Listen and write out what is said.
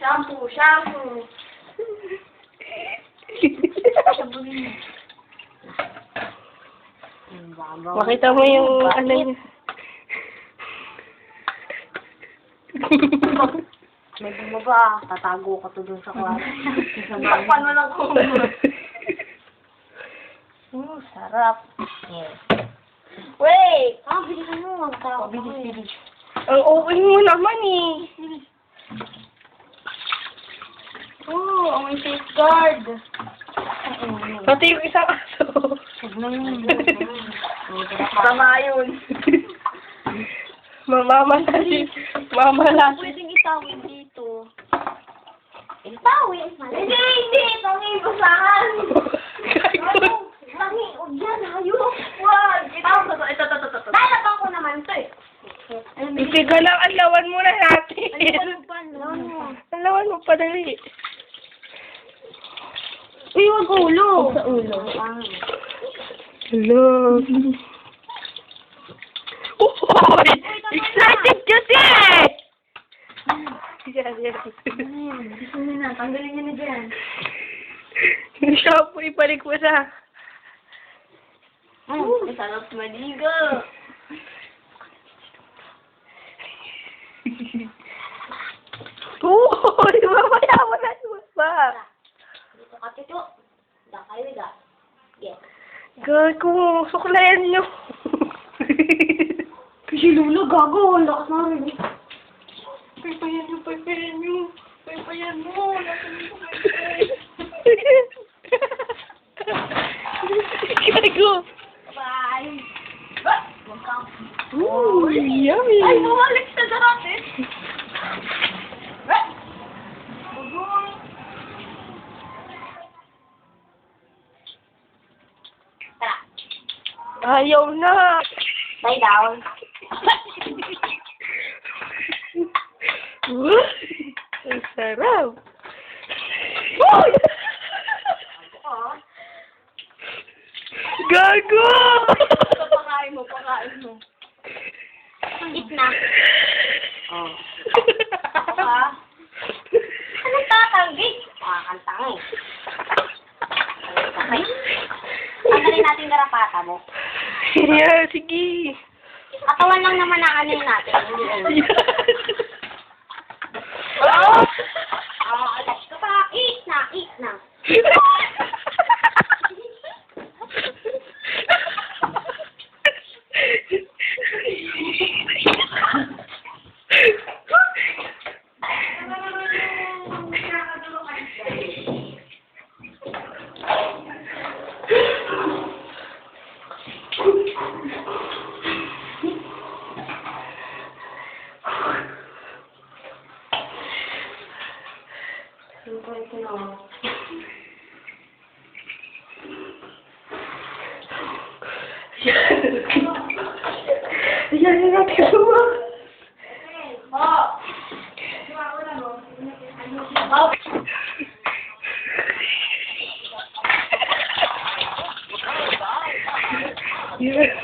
Shampoo, shampoo. Makita mo yung ano niya. May bumaba, tatago ko to dun sa kwarto. Takpan mo lang ko. Sarap. Yes. Wait! Bilisan mo. Bilis. Ang open mo naman eh. Ang may safeguard. Pati yung isang aso. Tama yun. Mamamatali. Mamamatali. Pwedeng itawin dito. Itawin? Hindi. Tangin, basahan. Tangin, huwag yan, hayop. Wag. Ito. Lalabang ko naman ito eh. Isiga lang, alawan mo na natin. Alawan mo pa dali. Uy, wag ulo. Sa ulo. Hello. Uy! Excited kasi! Yan. Gusto nyo na, tanggalin nyo na dyan. Yung shampoo, ibalik mo sa... Sarap maligo. Uy! Mamaya mo na ba? Dito ka, tito. Dakay, wiga. Yes. Gago, suklayan nyo. Kasi Lula, gago. Ang lakas na rin. Paypayan nyo. Gago. Bye. Ooh, yummy. Ay, nawalik sa darat eh. Tara. Ayaw na. Lay down. Ang sarap. Gago! Pakain mo. Eat na. Oh. Ako ka. Anong tatanggi? Kantang eh. Okay. Tanggalin natin garapata mo. Yeah, sige. Katawan lang naman ang ano natin. Hindi alas ka pa. Eat na. Yan natin sumak. Oh.